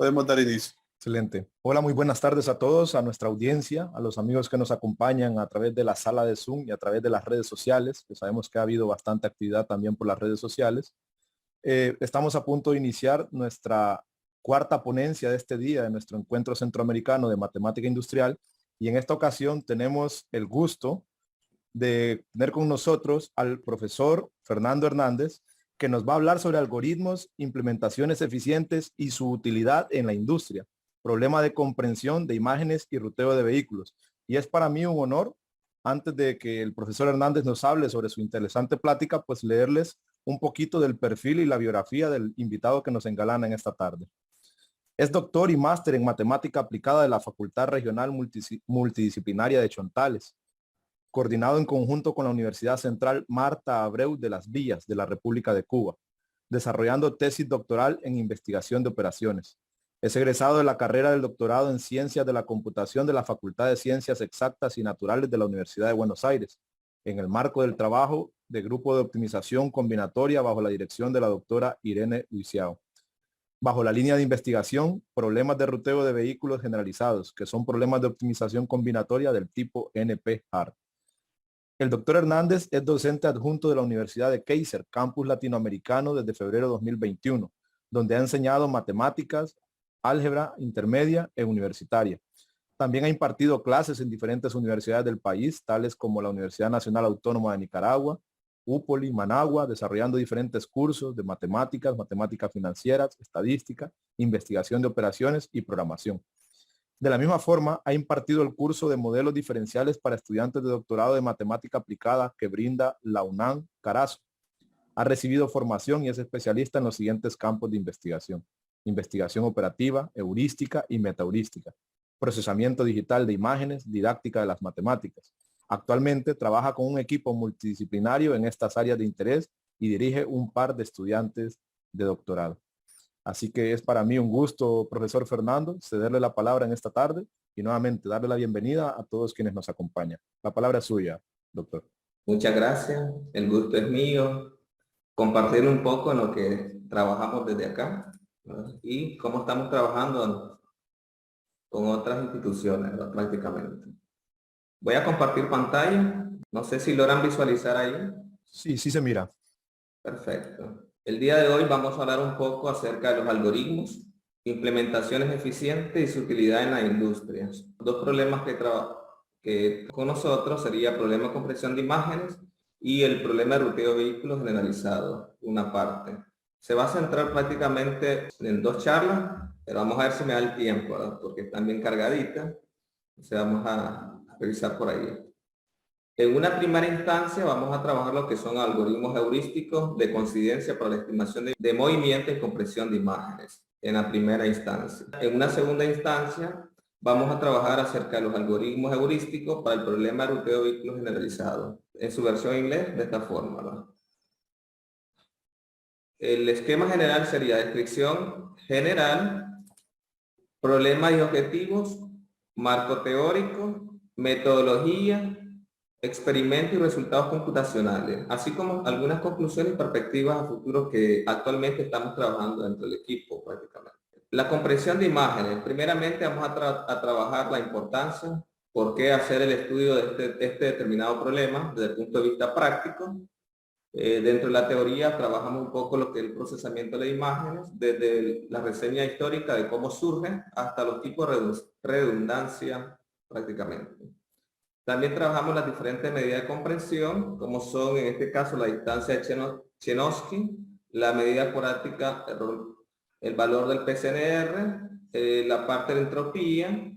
Podemos dar inicio. Excelente. Hola, muy buenas tardes a todos, a nuestra audiencia, a los amigos que nos acompañan a través de la sala de Zoom y a través de las redes sociales, que sabemos que ha habido bastante actividad también por las redes sociales. Estamos a punto de iniciar nuestra cuarta ponencia de este día, de nuestro encuentro centroamericano de matemática industrial, y en esta ocasión tenemos el gusto de tener con nosotros al profesor Fernando Hernández, que nos va a hablar sobre algoritmos, implementaciones eficientes y su utilidad en la industria, problema de comprensión de imágenes y ruteo de vehículos. Y es para mí un honor, antes de que el profesor Hernández nos hable sobre su interesante plática, pues leerles un poquito del perfil y la biografía del invitado que nos engalana en esta tarde. Es doctor y máster en matemática aplicada de la Facultad Regional Multidisciplinaria de Chontales, coordinado en conjunto con la Universidad Central Marta Abreu de las Villas de la República de Cuba, desarrollando tesis doctoral en investigación de operaciones. Es egresado de la carrera del doctorado en Ciencias de la Computación de la Facultad de Ciencias Exactas y Naturales de la Universidad de Buenos Aires, en el marco del trabajo de Grupo de Optimización Combinatoria bajo la dirección de la doctora Irene Huiciao, bajo la línea de investigación Problemas de ruteo de vehículos generalizados, que son problemas de optimización combinatoria del tipo NP-hard. El doctor Hernández es docente adjunto de la Universidad de Kaiser, campus latinoamericano desde febrero de 2021, donde ha enseñado matemáticas, álgebra intermedia e universitaria. También ha impartido clases en diferentes universidades del país, tales como la Universidad Nacional Autónoma de Nicaragua, UPOLI, Managua, desarrollando diferentes cursos de matemáticas, matemáticas financieras, estadística, investigación de operaciones y programación. De la misma forma, ha impartido el curso de modelos diferenciales para estudiantes de doctorado de matemática aplicada que brinda la UNAM Carazo. Ha recibido formación y es especialista en los siguientes campos de investigación: investigación operativa, heurística y metaheurística, procesamiento digital de imágenes, didáctica de las matemáticas. Actualmente trabaja con un equipo multidisciplinario en estas áreas de interés y dirige un par de estudiantes de doctorado. Así que es para mí un gusto, profesor Fernando, cederle la palabra en esta tarde y nuevamente darle la bienvenida a todos quienes nos acompañan. La palabra es suya, doctor. Muchas gracias, el gusto es mío. Compartir un poco en lo que trabajamos desde acá, ¿no? Y cómo estamos trabajando con otras instituciones, ¿no? Prácticamente. Voy a compartir pantalla. No sé si logran visualizar ahí. Sí, sí se mira. Perfecto. El día de hoy vamos a hablar un poco acerca de los algoritmos, implementaciones eficientes y su utilidad en la industria. Dos problemas que con nosotros sería el problema de compresión de imágenes y el problema de ruteo de vehículos generalizado, una parte. Se va a centrar prácticamente en dos charlas, pero vamos a ver si me da el tiempo, ¿verdad? Porque están bien cargaditas. Entonces vamos a revisar por ahí. En una primera instancia vamos a trabajar lo que son algoritmos heurísticos de coincidencia para la estimación de movimiento y compresión de imágenes en la primera instancia. En una segunda instancia vamos a trabajar acerca de los algoritmos heurísticos para el problema de ruteo de vehículos generalizado. En su versión en inglés de esta forma, ¿verdad? El esquema general sería descripción general, problemas y objetivos, marco teórico, metodología, experimentos y resultados computacionales, así como algunas conclusiones y perspectivas a futuro que actualmente estamos trabajando dentro del equipo prácticamente. La comprensión de imágenes. Primeramente vamos a trabajar la importancia, por qué hacer el estudio de este determinado problema desde el punto de vista práctico. Dentro de la teoría trabajamos un poco lo que es el procesamiento de imágenes, desde la reseña histórica de cómo surgen hasta los tipos de redundancia prácticamente. También trabajamos las diferentes medidas de comprensión, como son en este caso la distancia de Chenowski, la medida cuadrática, el valor del PCNR, la parte de entropía,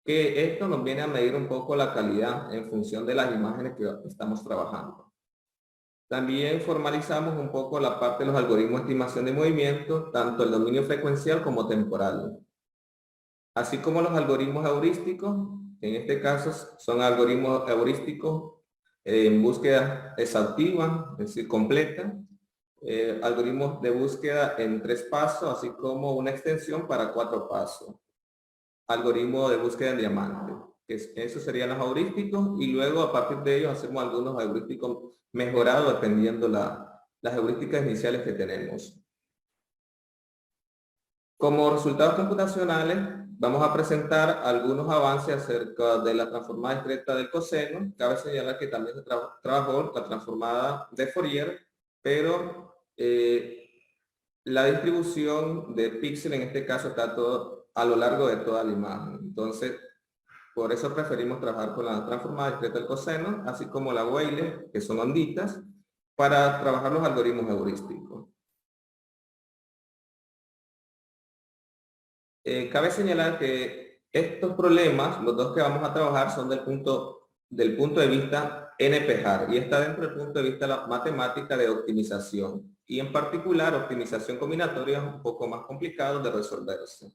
que esto nos viene a medir un poco la calidad en función de las imágenes que estamos trabajando. También formalizamos un poco la parte de los algoritmos de estimación de movimiento, tanto el dominio frecuencial como temporal. Así como los algoritmos heurísticos, en este caso son algoritmos heurísticos en búsqueda exhaustiva, es decir, completa, algoritmos de búsqueda en 3 pasos, así como una extensión para 4 pasos. Algoritmo de búsqueda en diamante, esos serían los heurísticos, y luego a partir de ellos hacemos algunos heurísticos mejorados dependiendo las heurísticas iniciales que tenemos. Como resultados computacionales, vamos a presentar algunos avances acerca de la transformada discreta del coseno. Cabe señalar que también se trabajó la transformada de Fourier, pero la distribución de píxeles en este caso está todo a lo largo de toda la imagen. Entonces, por eso preferimos trabajar con la transformada discreta del coseno, así como la Weyler, que son onditas, para trabajar los algoritmos heurísticos. Cabe señalar que estos problemas, los dos que vamos a trabajar, son del punto de vista NP-hard y está dentro del punto de vista de la matemática de optimización. Y en particular, optimización combinatoria es un poco más complicado de resolverse.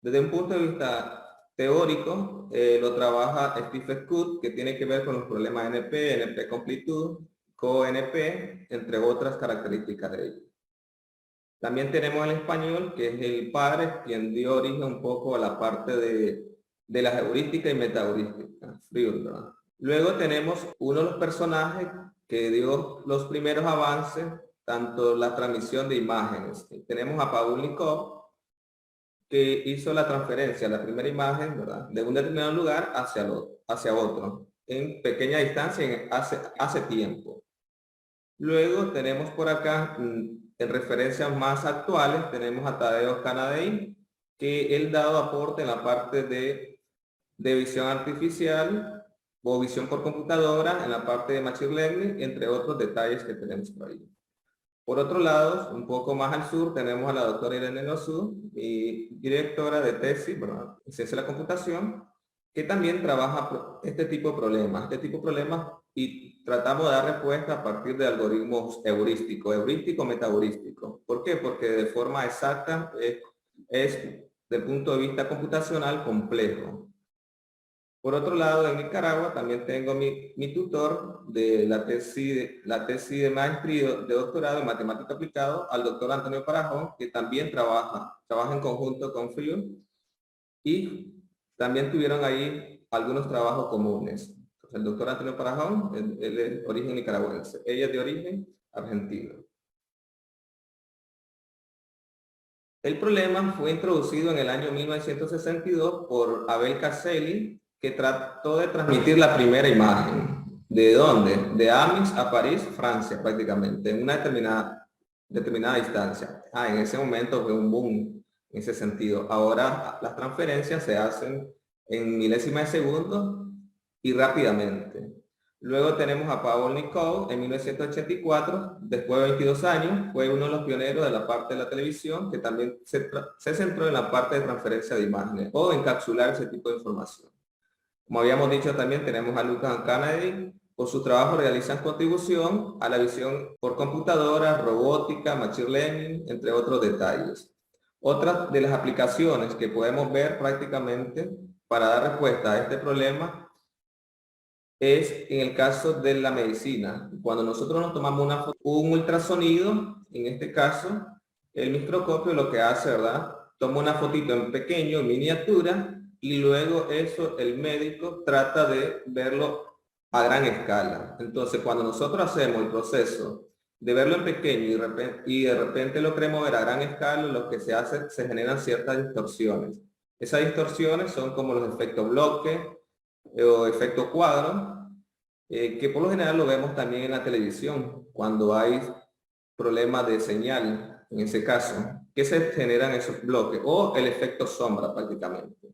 Desde un punto de vista teórico, lo trabaja Steve Scoot, que tiene que ver con los problemas NP, NP completud, CoNP, entre otras características de ellos. También tenemos el español, que es el padre, quien dio origen un poco a la parte de la heurística y metaheurística. Luego tenemos uno de los personajes que dio los primeros avances, tanto la transmisión de imágenes. Tenemos a Pavlovnikov, que hizo la transferencia, la primera imagen, ¿verdad?, de un determinado lugar hacia otro, en pequeña distancia hace tiempo. Luego tenemos por acá, en referencias más actuales, tenemos a Tadeusz Kanadei, que él dado aporte en la parte de visión artificial o visión por computadora, en la parte de Machine Learning, entre otros detalles que tenemos por ahí. Por otro lado, un poco más al sur, tenemos a la doctora Irene Nosu, directora de tesis, ¿verdad?, en ciencia de la computación, que también trabaja este tipo de problemas, y tratamos de dar respuesta a partir de algoritmos heurístico, metaheurístico. ¿Por qué? Porque de forma exacta es del punto de vista computacional complejo. Por otro lado, en Nicaragua también tengo mi tutor de la tesis de maestría de doctorado en matemática aplicado, al doctor Antonio Parajón, que también trabaja en conjunto con FRIUR, y también tuvieron ahí algunos trabajos comunes. Entonces, el doctor Antonio Parajón, él es de origen nicaragüense, ella es de origen argentino. El problema fue introducido en el año 1962 por Abel Caselli, que trató de transmitir la primera imagen. ¿De dónde? De Amiens a París, Francia, prácticamente, en una determinada distancia. En ese momento fue un boom en ese sentido. Ahora las transferencias se hacen en milésimas de segundo y rápidamente. Luego tenemos a Pavlovnikov en 1984, después de 22 años, fue uno de los pioneros de la parte de la televisión, que también se centró en la parte de transferencia de imágenes o encapsular ese tipo de información. Como habíamos dicho, también tenemos a Lucas Kennedy. Por su trabajo realizan contribución a la visión por computadora, robótica, machine learning, entre otros detalles. Otra de las aplicaciones que podemos ver prácticamente para dar respuesta a este problema es en el caso de la medicina. Cuando nosotros nos tomamos un ultrasonido, en este caso, el microscopio lo que hace, ¿verdad?, toma una fotito en pequeño, en miniatura, y luego eso el médico trata de verlo a gran escala. Entonces, cuando nosotros hacemos el proceso de verlo en pequeño y de repente lo queremos ver a gran escala, lo que se generan ciertas distorsiones. Esas distorsiones son como los efectos bloque o efecto cuadro, que por lo general lo vemos también en la televisión, cuando hay problemas de señal, en ese caso, que se generan esos bloques, o el efecto sombra prácticamente.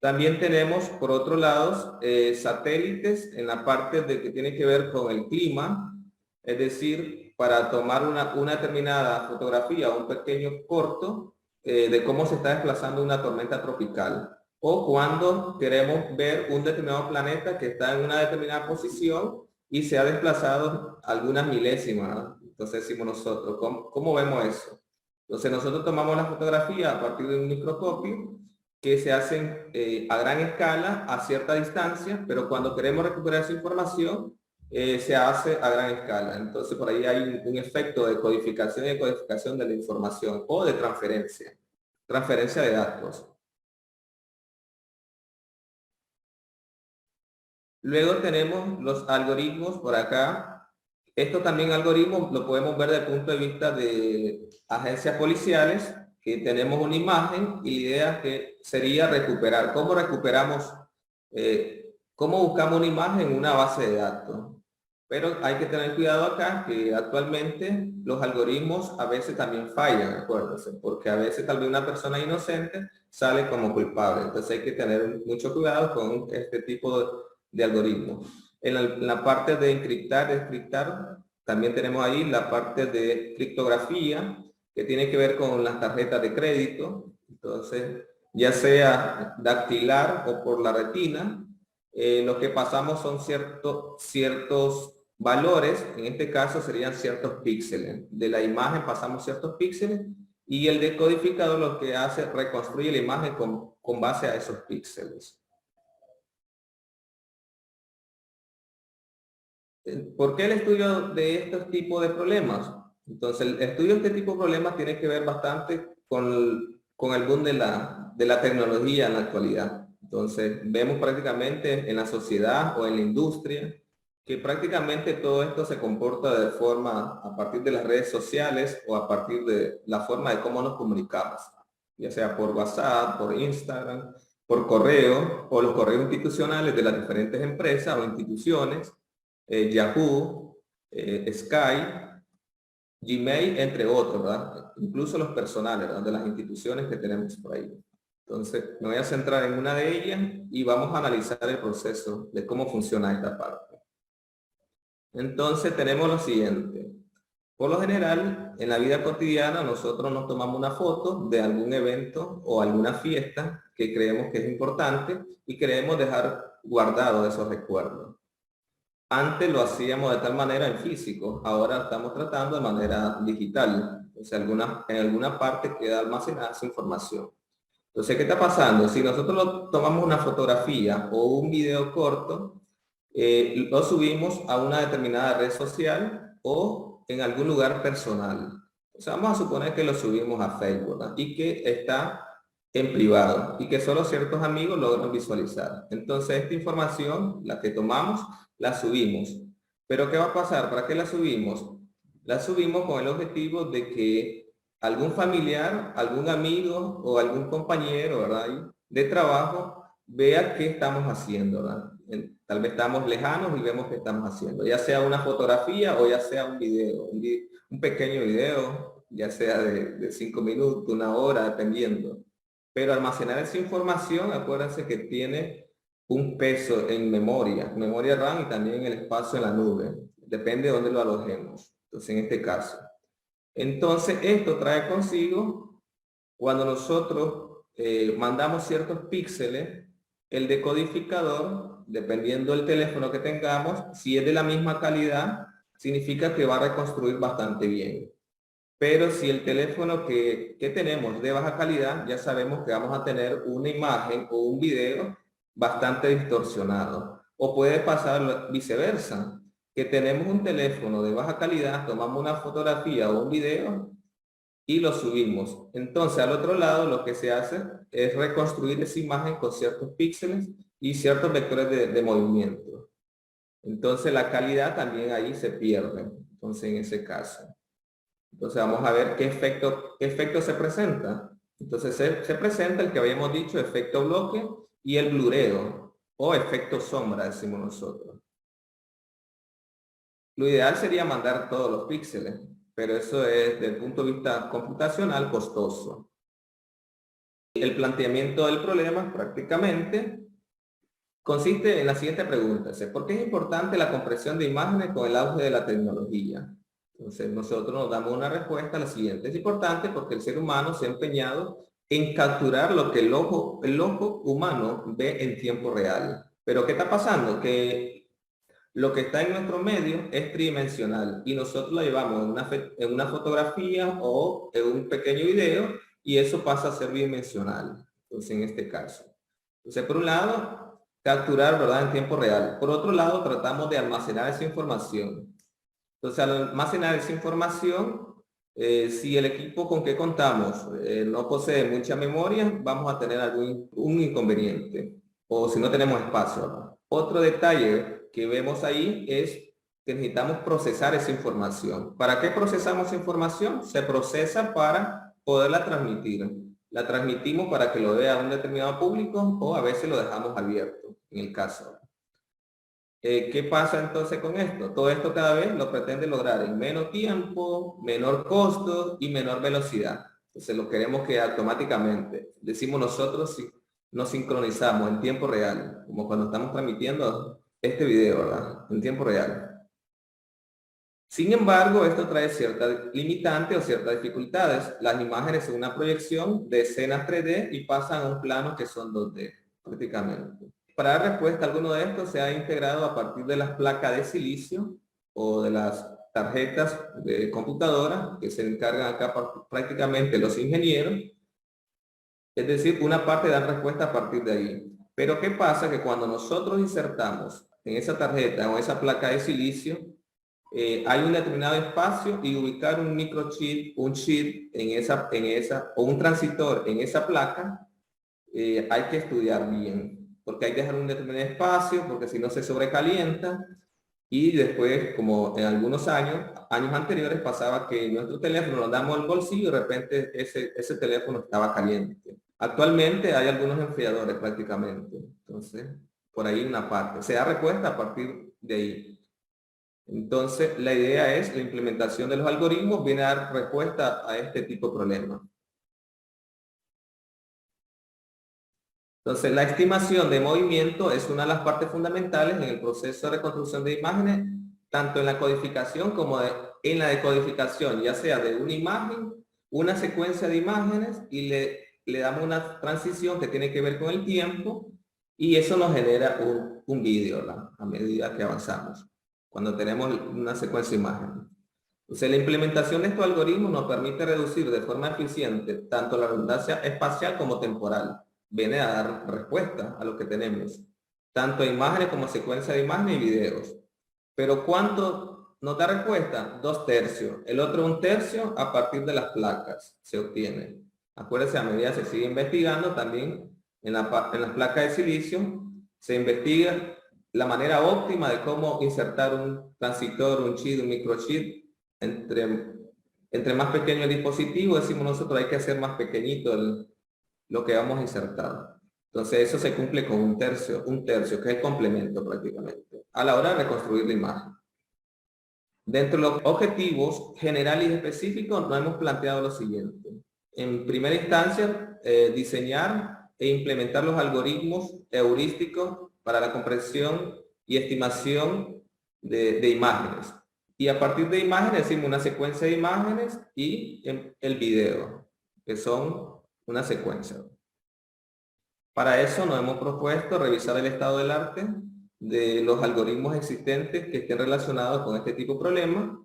También tenemos, por otro lado, satélites en la parte de que tiene que ver con el clima, es decir, para tomar una determinada fotografía, un pequeño corto, de cómo se está desplazando una tormenta tropical, o cuando queremos ver un determinado planeta que está en una determinada posición y se ha desplazado algunas milésimas. Entonces decimos nosotros, ¿cómo vemos eso? Entonces nosotros tomamos la fotografía a partir de un microscopio que se hacen a gran escala, a cierta distancia, pero cuando queremos recuperar esa información, se hace a gran escala. Entonces por ahí hay un efecto de codificación y decodificación de la información, o de transferencia de datos. Luego tenemos los algoritmos por acá. Estos también algoritmos lo podemos ver desde el punto de vista de agencias policiales, que tenemos una imagen y la idea que sería recuperar. ¿Cómo recuperamos? ¿Cómo buscamos una imagen en una base de datos? Pero hay que tener cuidado acá que actualmente los algoritmos a veces también fallan, acuérdense, porque a veces tal vez una persona inocente sale como culpable. Entonces hay que tener mucho cuidado con este tipo de algoritmos. En la parte de encriptar, también tenemos ahí la parte de criptografía, que tiene que ver con las tarjetas de crédito. Entonces, ya sea dactilar o por la retina, lo que pasamos son ciertos valores, en este caso serían ciertos píxeles. De la imagen pasamos ciertos píxeles y el decodificador lo que hace es reconstruir la imagen con base a esos píxeles. ¿Por qué el estudio de estos tipos de problemas? Entonces, el estudio de este tipo de problemas tiene que ver bastante con el boom de la tecnología en la actualidad. Entonces, vemos prácticamente en la sociedad o en la industria que prácticamente todo esto se comporta de forma a partir de las redes sociales o a partir de la forma de cómo nos comunicamos, ya sea por WhatsApp, por Instagram, por correo o los correos institucionales de las diferentes empresas o instituciones, Yahoo, Skype, Gmail, entre otros, ¿verdad? Incluso los personales, ¿verdad? De las instituciones que tenemos por ahí. Entonces, me voy a centrar en una de ellas y vamos a analizar el proceso de cómo funciona esta parte. Entonces, tenemos lo siguiente. Por lo general, en la vida cotidiana, nosotros nos tomamos una foto de algún evento o alguna fiesta que creemos que es importante y queremos dejar guardado esos recuerdos. Antes lo hacíamos de tal manera en físico, ahora estamos tratando de manera digital. O sea, en alguna parte queda almacenada esa información. Entonces, ¿qué está pasando? Si nosotros tomamos una fotografía o un video corto, lo subimos a una determinada red social o en algún lugar personal. O sea, vamos a suponer que lo subimos a Facebook, ¿verdad? Y que está en privado y que solo ciertos amigos logran visualizar. Entonces, esta información, la que tomamos, la subimos. Pero ¿qué va a pasar? ¿Para qué la subimos? La subimos con el objetivo de que algún familiar, algún amigo o algún compañero, ¿verdad?, de trabajo vea qué estamos haciendo, ¿verdad? Tal vez estamos lejanos y vemos qué estamos haciendo, ya sea una fotografía o ya sea un video, un pequeño video, ya sea de 5 minutos, 1 hora, dependiendo. Pero almacenar esa información, acuérdense que tiene un peso en memoria RAM y también en el espacio en la nube. Depende de dónde lo alojemos. Entonces, en este caso. Entonces, esto trae consigo, cuando nosotros mandamos ciertos píxeles, el decodificador, dependiendo del teléfono que tengamos, si es de la misma calidad, significa que va a reconstruir bastante bien. Pero si el teléfono que tenemos de baja calidad, ya sabemos que vamos a tener una imagen o un video bastante distorsionado. O puede pasar viceversa, que tenemos un teléfono de baja calidad, tomamos una fotografía o un video y lo subimos. Entonces, al otro lado, lo que se hace es reconstruir esa imagen con ciertos píxeles y ciertos vectores de movimiento. Entonces, la calidad también ahí se pierde. Entonces, en ese caso. Entonces vamos a ver qué efecto se presenta. Entonces se presenta el que habíamos dicho, efecto bloque y el blureo o efecto sombra, decimos nosotros. Lo ideal sería mandar todos los píxeles, pero eso es desde el punto de vista computacional costoso. El planteamiento del problema prácticamente consiste en la siguiente pregunta. ¿Por qué es importante la compresión de imágenes con el auge de la tecnología? Entonces nosotros nos damos una respuesta a la siguiente. Es importante porque el ser humano se ha empeñado en capturar lo que el ojo humano ve en tiempo real. Pero ¿qué está pasando? Que lo que está en nuestro medio es tridimensional y nosotros lo llevamos en una fotografía o en un pequeño video y eso pasa a ser bidimensional. Entonces en este caso. Entonces por un lado, capturar, ¿verdad?, en tiempo real. Por otro lado, tratamos de almacenar esa información. Entonces, al almacenar esa información, si el equipo con que contamos no posee mucha memoria, vamos a tener un inconveniente. O si no tenemos espacio, ¿no? Otro detalle que vemos ahí es que necesitamos procesar esa información. ¿Para qué procesamos esa información? Se procesa para poderla transmitir. La transmitimos para que lo vea un determinado público o a veces lo dejamos abierto, en el caso. ¿Qué pasa entonces con esto? Todo esto cada vez lo pretende lograr en menos tiempo, menor costo y menor velocidad. Entonces lo queremos que automáticamente, decimos nosotros, si nos sincronizamos en tiempo real, como cuando estamos transmitiendo este video, ¿verdad? En tiempo real. Sin embargo, esto trae ciertas limitantes o ciertas dificultades. Las imágenes son una proyección de escenas 3D y pasan a un plano que son 2D, prácticamente. Para dar respuesta a alguno de estos se ha integrado a partir de las placas de silicio o de las tarjetas de computadora que se encargan acá prácticamente los ingenieros. Es decir, una parte da respuesta a partir de ahí. Pero ¿qué pasa? Que cuando nosotros insertamos en esa tarjeta o esa placa de silicio, hay un determinado espacio y ubicar un microchip, un chip o un transitor en esa placa, hay que estudiar bien, porque hay que dejar un determinado espacio, porque si no se sobrecalienta. Y después, como en algunos años anteriores, pasaba que nuestro teléfono lo damos al bolsillo y de repente ese teléfono estaba caliente. Actualmente hay algunos enfriadores prácticamente. Entonces, por ahí una parte. Se da respuesta a partir de ahí. Entonces, la idea es la implementación de los algoritmos viene a dar respuesta a este tipo de problemas. Entonces, la estimación de movimiento es una de las partes fundamentales en el proceso de reconstrucción de imágenes, tanto en la codificación como en la decodificación, ya sea de una imagen, una secuencia de imágenes y le damos una transición que tiene que ver con el tiempo y eso nos genera un vídeo a medida que avanzamos, cuando tenemos una secuencia de imágenes. Entonces, la implementación de estos algoritmos nos permite reducir de forma eficiente tanto la redundancia espacial como temporal. Viene a dar respuesta a lo que tenemos, tanto imágenes como secuencia de imágenes y videos. Pero ¿cuánto nos da respuesta? 2/3. El otro 1/3 a partir de las placas se obtiene. Acuérdense, a medida que se sigue investigando, también en las placas de silicio se investiga la manera óptima de cómo insertar un transitor, un chip, un microchip. Entre más pequeño el dispositivo, decimos nosotros, hay que hacer más pequeñito lo que vamos a insertar. Entonces eso se cumple con un tercio, que es el complemento prácticamente, a la hora de reconstruir la imagen. Dentro de los objetivos generales y específicos nos hemos planteado lo siguiente. En primera instancia, diseñar e implementar los algoritmos heurísticos para la comprensión y estimación de imágenes. Y a partir de imágenes decimos una secuencia de imágenes y el video, que son una secuencia. Para eso nos hemos propuesto revisar el estado del arte de los algoritmos existentes que estén relacionados con este tipo de problemas,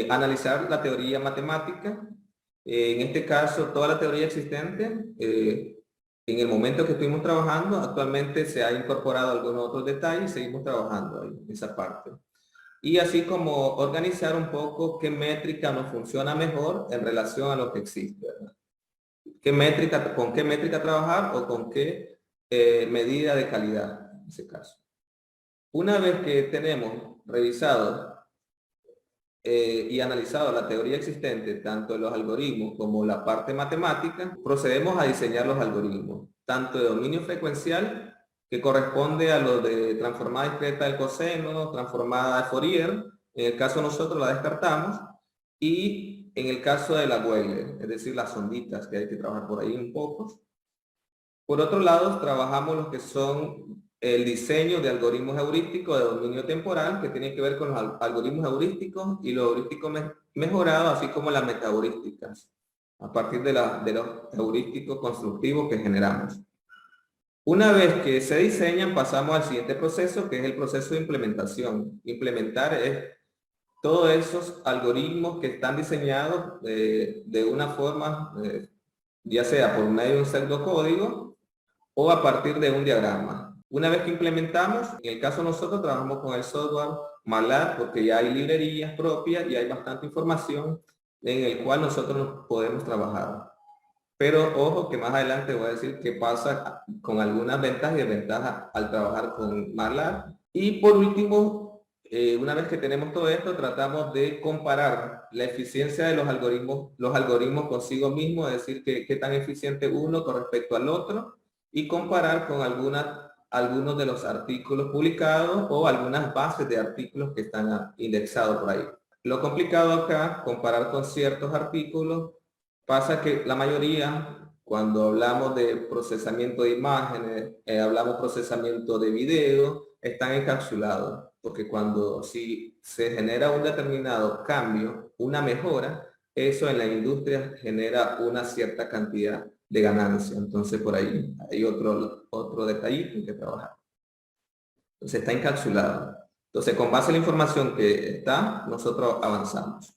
analizar la teoría matemática, en este caso toda la teoría existente, en el momento que estuvimos trabajando, actualmente se ha incorporado algunos otros detalles y seguimos trabajando ahí, en esa parte. Y así como organizar un poco qué métrica nos funciona mejor en relación a lo que existe, ¿verdad? ¿Con qué métrica trabajar o con qué medida de calidad en ese caso? Una vez que tenemos revisado y analizado la teoría existente, tanto de los algoritmos como la parte matemática, procedemos a diseñar los algoritmos, tanto de dominio frecuencial, que corresponde a lo de transformada discreta del coseno, transformada de Fourier, en el caso nosotros la descartamos, y en el caso de la Weyler, es decir, las onditas que hay que trabajar por ahí un poco. Por otro lado, trabajamos lo que son el diseño de algoritmos heurísticos de dominio temporal, que tiene que ver con los algoritmos heurísticos y los heurísticos mejorados, así como las metaheurísticas, a partir de los heurísticos constructivos que generamos. Una vez que se diseñan, pasamos al siguiente proceso, que es el proceso de implementación. Implementar es todos esos algoritmos que están diseñados de una forma, ya sea por medio de un pseudocódigo o a partir de un diagrama. Una vez que implementamos, en el caso nosotros trabajamos con el software MATLAB porque ya hay librerías propias y hay bastante información en el cual nosotros podemos trabajar. Pero ojo que más adelante voy a decir qué pasa con algunas ventajas y desventajas al trabajar con MATLAB. Y por último, una vez que tenemos todo esto, tratamos de comparar la eficiencia de los algoritmos consigo mismos, es decir, qué tan eficiente uno con respecto al otro, y comparar con algunos de los artículos publicados o algunas bases de artículos que están indexados por ahí. Lo complicado acá, comparar con ciertos artículos, pasa que la mayoría, cuando hablamos de procesamiento de imágenes, hablamos procesamiento de video, están encapsulados, porque si se genera un determinado cambio, una mejora, eso en la industria genera una cierta cantidad de ganancia. Entonces por ahí hay otro detallito que trabajar. Entonces está encapsulado. Entonces con base en la información que está, nosotros avanzamos.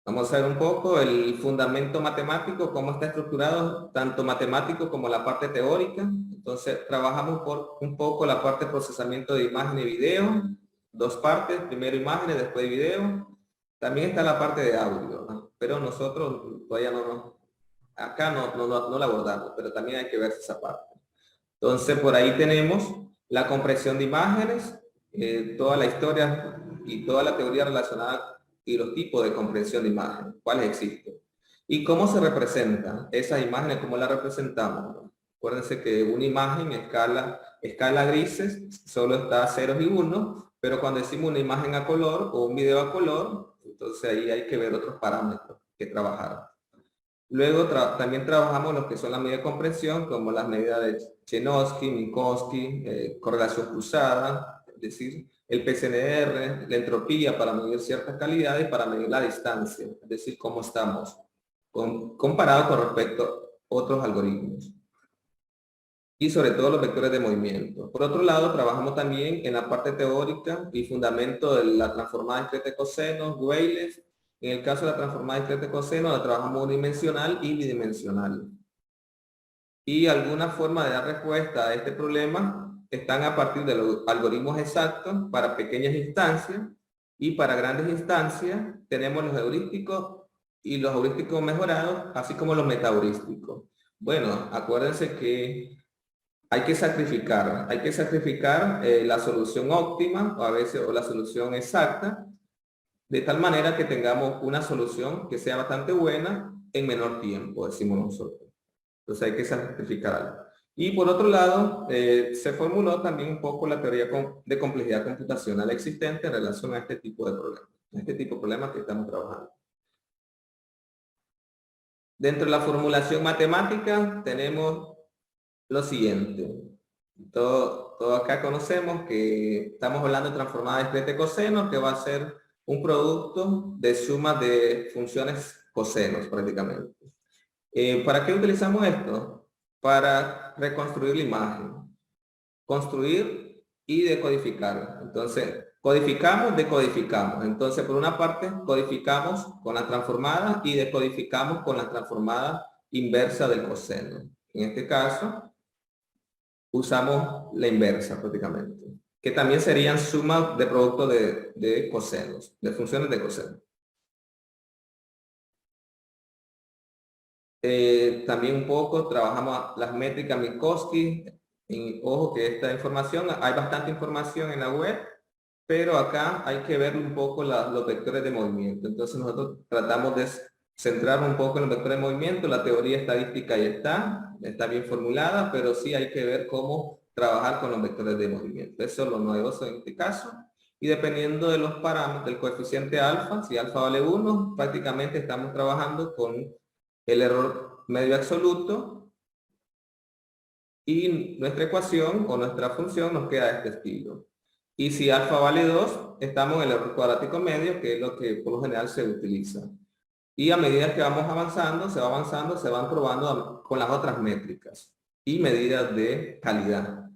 Vamos a ver un poco el fundamento matemático, cómo está estructurado, tanto matemático como la parte teórica. Entonces, trabajamos por un poco la parte de procesamiento de imagen y video, dos partes, primero imágenes, después video. También está la parte de audio, ¿no? Pero nosotros todavía acá no la abordamos, pero también hay que ver esa parte. Entonces, por ahí tenemos la compresión de imágenes, toda la historia y toda la teoría relacionada y los tipos de comprensión de imágenes, cuáles existen. Y cómo se representan esas imágenes, cómo las representamos. Acuérdense que una imagen escala grises, solo está ceros y unos, pero cuando decimos una imagen a color o un video a color, entonces ahí hay que ver otros parámetros que trabajar. Luego también trabajamos lo que son las medidas de comprensión, como las medidas de Chenowski, Minkowski, correlación cruzada, es decir, el PCNR, la entropía para medir ciertas calidades, para medir la distancia, es decir, cómo estamos, comparado con respecto a otros algoritmos. Y sobre todo los vectores de movimiento. Por otro lado, trabajamos también en la parte teórica y fundamento de la transformada discreta de cosenos, Weyles. En el caso de la transformada discreta de cosenos, la trabajamos unidimensional y bidimensional. Y alguna forma de dar respuesta a este problema están a partir de los algoritmos exactos para pequeñas instancias, y para grandes instancias tenemos los heurísticos y los heurísticos mejorados, así como los metaheurísticos. Bueno, acuérdense que hay que sacrificar la solución óptima o la solución exacta, de tal manera que tengamos una solución que sea bastante buena en menor tiempo, decimos nosotros. Entonces hay que sacrificar algo. Y por otro lado, se formuló también un poco la teoría de complejidad computacional existente en relación a este tipo de problemas, que estamos trabajando. Dentro de la formulación matemática tenemos lo siguiente. Todo acá conocemos que estamos hablando de transformada discreta de cosenos, que va a ser un producto de sumas de funciones cosenos prácticamente. ¿Para qué utilizamos esto? Para reconstruir la imagen, construir y decodificar. Entonces, codificamos, decodificamos. Entonces, por una parte, codificamos con la transformada y decodificamos con la transformada inversa del coseno. En este caso, usamos la inversa prácticamente, que también serían sumas de productos de cosenos, de funciones de coseno. También un poco trabajamos las métricas Minkowski. Ojo que esta información, hay bastante información en la web, pero acá hay que ver un poco los vectores de movimiento. Entonces nosotros tratamos de centrar un poco en los vectores de movimiento. La teoría estadística ya está bien formulada, pero sí hay que ver cómo trabajar con los vectores de movimiento. Eso es lo novedoso en este caso. Y dependiendo de los parámetros del coeficiente alfa, si alfa vale 1, prácticamente estamos trabajando con el error medio absoluto, y nuestra ecuación o nuestra función nos queda de este estilo. Y si alfa vale 2, estamos en el error cuadrático medio, que es lo que por lo general se utiliza. Y a medida que vamos avanzando, se van probando con las otras métricas y medidas de calidad.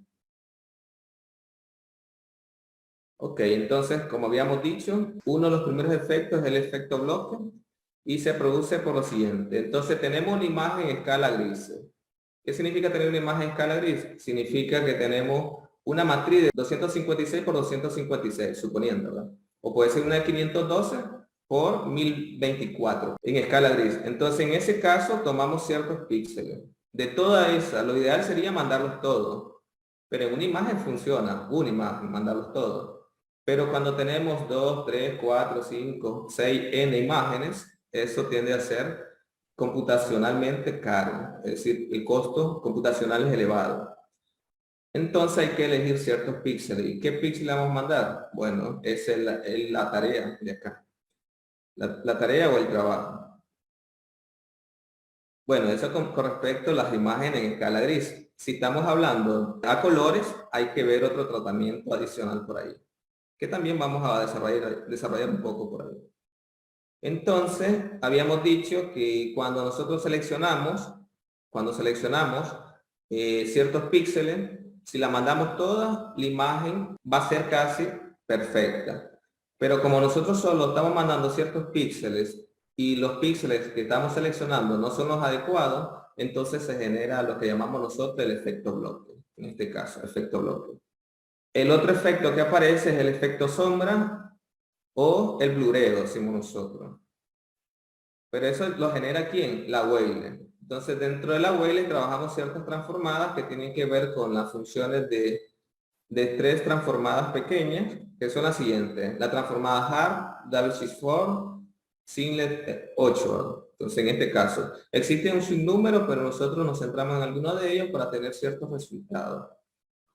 Ok, entonces, como habíamos dicho, uno de los primeros efectos es el efecto bloque, y se produce por lo siguiente. Entonces tenemos una imagen en escala gris. ¿Qué significa tener una imagen en escala gris? Significa que tenemos una matriz de 256 por 256, suponiendo, ¿verdad? O puede ser una de 512 por 1024 en escala gris. Entonces en ese caso tomamos ciertos píxeles. De toda esa, lo ideal sería mandarlos todos. Pero en una imagen funciona, una imagen, mandarlos todos. Pero cuando tenemos 2, 3, 4, 5, 6, n imágenes, eso tiende a ser computacionalmente caro. Es decir, el costo computacional es elevado. Entonces hay que elegir ciertos píxeles. ¿Y qué píxeles vamos a mandar? Bueno, es la tarea de acá. La tarea o el trabajo. Bueno, eso con respecto a las imágenes en escala gris. Si estamos hablando a colores, hay que ver otro tratamiento adicional por ahí, que también vamos a desarrollar un poco por ahí. Entonces, habíamos dicho que cuando nosotros seleccionamos ciertos píxeles, si la mandamos toda, la imagen va a ser casi perfecta. Pero como nosotros solo estamos mandando ciertos píxeles y los píxeles que estamos seleccionando no son los adecuados, entonces se genera lo que llamamos nosotros el efecto bloque. En este caso, efecto bloque. El otro efecto que aparece es el efecto sombra o el blureo, decimos nosotros. Pero eso lo genera ¿quién? La Wayland. Entonces, dentro de la Wayland trabajamos ciertas transformadas que tienen que ver con las funciones de 3 transformadas pequeñas, que son las siguientes. La transformada hard, double shift4, singlet 8. Entonces, en este caso, existe un sinnúmero, pero nosotros nos centramos en alguno de ellos para tener ciertos resultados.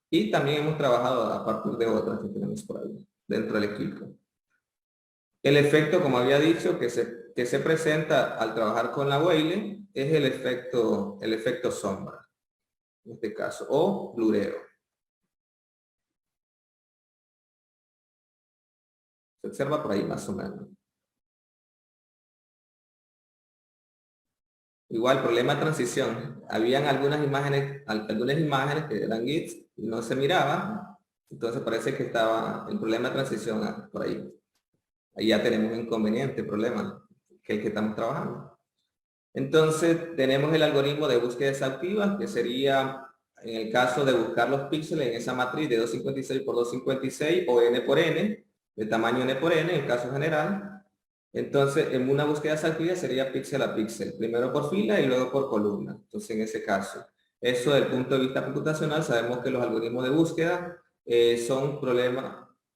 Y también hemos trabajado a partir de otras que tenemos por ahí, dentro del equipo. El efecto, como había dicho, que se presenta al trabajar con la Wayland es el efecto sombra, en este caso, o blureo. Se observa por ahí más o menos. Igual, problema de transición. Habían algunas imágenes que eran GIFs y no se miraban. Entonces parece que estaba el problema de transición por ahí. Ahí ya tenemos un inconveniente, problema, que es el que estamos trabajando. Entonces tenemos el algoritmo de búsqueda exhaustiva, que sería en el caso de buscar los píxeles en esa matriz de 256 por 256 o n por n, de tamaño n por n, en el caso general. Entonces, en una búsqueda exhaustiva sería píxel a píxel, primero por fila y luego por columna. Entonces, en ese caso, eso desde el punto de vista computacional, sabemos que los algoritmos de búsqueda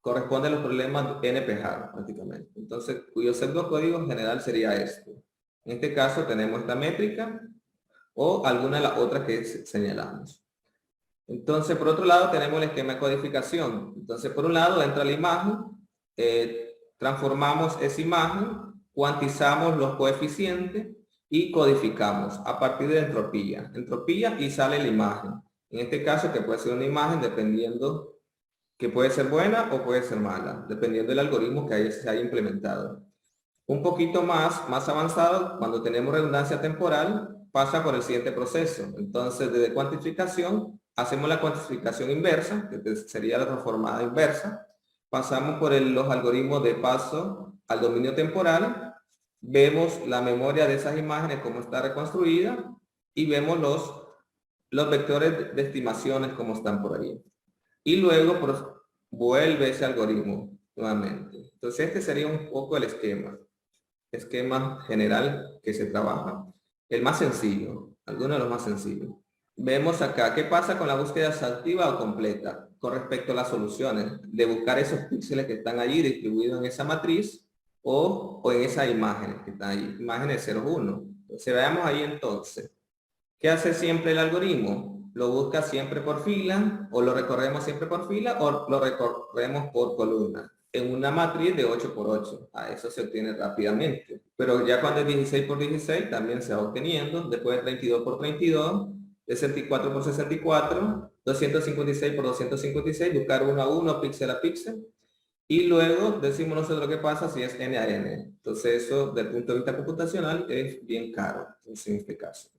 corresponden a los problemas NP-hard prácticamente. Entonces, cuyo pseudocódigo en general sería este. En este caso tenemos esta métrica o alguna de las otras que señalamos. Entonces, por otro lado, tenemos el esquema de codificación. Entonces, por un lado, entra la imagen, transformamos esa imagen, cuantizamos los coeficientes y codificamos a partir de entropía. Entropía y sale la imagen. En este caso, que puede ser una imagen dependiendo, que puede ser buena o puede ser mala, dependiendo del algoritmo que se haya implementado. Un poquito más avanzado, cuando tenemos redundancia temporal, pasa por el siguiente proceso. Entonces, desde cuantificación, hacemos la cuantificación inversa, que sería la transformada inversa. Pasamos por los algoritmos de paso al dominio temporal, vemos la memoria de esas imágenes, cómo está reconstruida, y vemos los vectores de estimaciones, cómo están por ahí. Y luego vuelve ese algoritmo nuevamente. Entonces, este sería un poco el esquema general que se trabaja. El más sencillo, alguno de los más sencillos. Vemos acá, ¿qué pasa con la búsqueda exhaustiva o completa? Con respecto a las soluciones, de buscar esos píxeles que están allí distribuidos en esa matriz o en esas imágenes que están ahí, imágenes 0,1. Entonces, veamos ahí entonces. ¿Qué hace siempre el algoritmo? Lo busca siempre por fila, o lo recorremos siempre por fila, o lo recorremos por columna. En una matriz de 8 por 8. A eso se obtiene rápidamente. Pero ya cuando es 16 por 16 también se va obteniendo. Después de 32 por 32, 64 por 64, 256 por 256, buscar uno a uno, píxel a píxel. Y luego decimos nosotros qué pasa si es n a n. Entonces eso, desde el punto de vista computacional, es bien caro. Entonces, en este caso.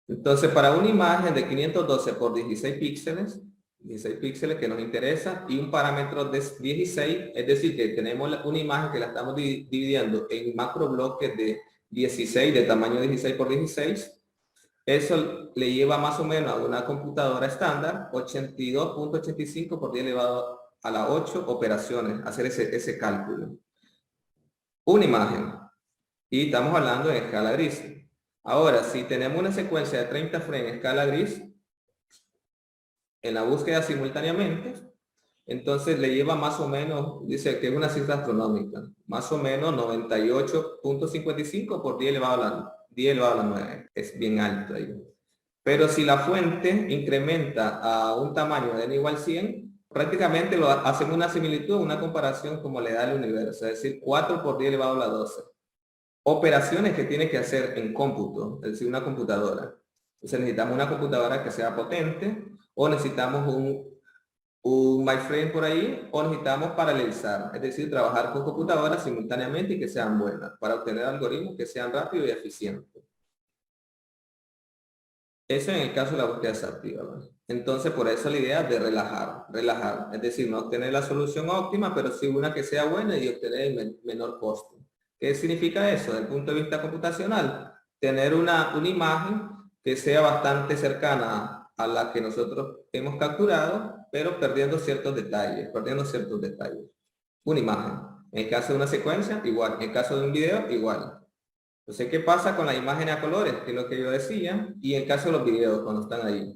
Entonces, para una imagen de 512 por 16 píxeles que nos interesa, y un parámetro de 16, es decir, que tenemos una imagen que la estamos dividiendo en macro bloques de 16, de tamaño 16 por 16, eso le lleva más o menos a una computadora estándar 82.85 por 10 elevado a la 8 operaciones, hacer ese cálculo. Una imagen. Y estamos hablando en escala gris. Ahora, si tenemos una secuencia de 30 frames en escala gris, en la búsqueda simultáneamente, Entonces le lleva más o menos, dice que es una cifra astronómica, más o menos 98.55 por 10 elevado a la 9. Es bien alto ahí. Pero si la fuente incrementa a un tamaño de n igual 100, prácticamente lo hacemos una similitud, una comparación como le da el universo, es decir, 4 por 10 elevado a la 12. Operaciones que tiene que hacer en cómputo, es decir, una computadora. Entonces necesitamos una computadora que sea potente, o necesitamos un mainframe por ahí, o necesitamos paralelizar, es decir, trabajar con computadoras simultáneamente y que sean buenas, para obtener algoritmos que sean rápidos y eficientes. Eso en el caso de la búsqueda exhaustiva, ¿no? Entonces, por eso la idea de relajar, es decir, no obtener la solución óptima, pero sí una que sea buena y obtener el menor costo. ¿Qué significa eso? Desde el punto de vista computacional, tener una imagen que sea bastante cercana a la que nosotros hemos capturado, pero perdiendo ciertos detalles. Una imagen. En el caso de una secuencia, igual. En el caso de un video, igual. Entonces, ¿qué pasa con las imágenes a colores? Que es lo que yo decía. Y en el caso de los videos, cuando están ahí,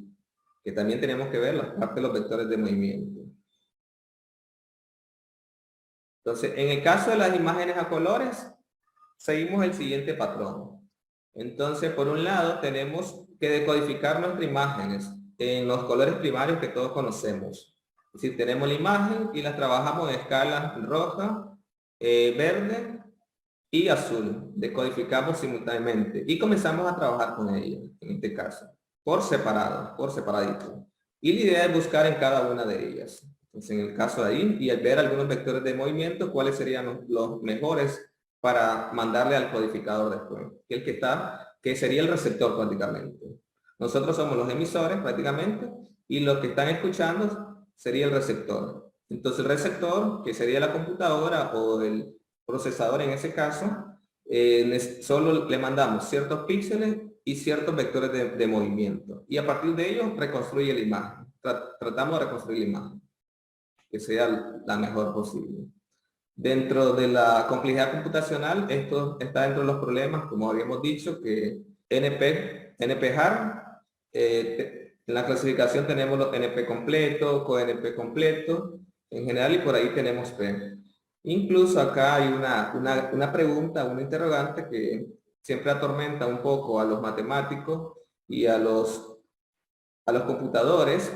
que también tenemos que ver la parte de los vectores de movimiento. Entonces, en el caso de las imágenes a colores, seguimos el siguiente patrón. Entonces, por un lado, tenemos que decodificar nuestras imágenes en los colores primarios que todos conocemos. Es decir, tenemos la imagen y las trabajamos en escala roja, verde y azul. Decodificamos simultáneamente y comenzamos a trabajar con ellas, en este caso, por separado, por separadito. Y la idea es buscar en cada una de ellas. Entonces, en el caso de ahí, y al ver algunos vectores de movimiento, cuáles serían los mejores para mandarle al codificador después. Que sería el receptor prácticamente. Nosotros somos los emisores prácticamente, y los que están escuchando sería el receptor. Entonces el receptor, que sería la computadora o el procesador en ese caso, solo le mandamos ciertos píxeles y ciertos vectores de movimiento. Y a partir de ellos reconstruye la imagen. Tratamos de reconstruir la imagen, que sea la mejor posible. Dentro de la complejidad computacional, esto está dentro de los problemas, como habíamos dicho, que NP-hard, en la clasificación tenemos los NP completos, co-NP completos, en general, y por ahí tenemos P. Incluso acá hay una pregunta, una interrogante que siempre atormenta un poco a los matemáticos y a los computadores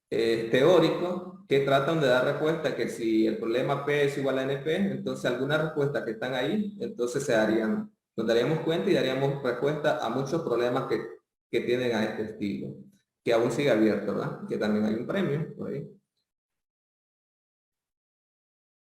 teóricos, que tratan de dar respuesta que si el problema P es igual a NP, entonces algunas respuestas que están ahí, entonces nos daríamos cuenta y daríamos respuesta a muchos problemas que tienen a este estilo, que aún sigue abierto, ¿verdad? Que también hay un premio por ahí.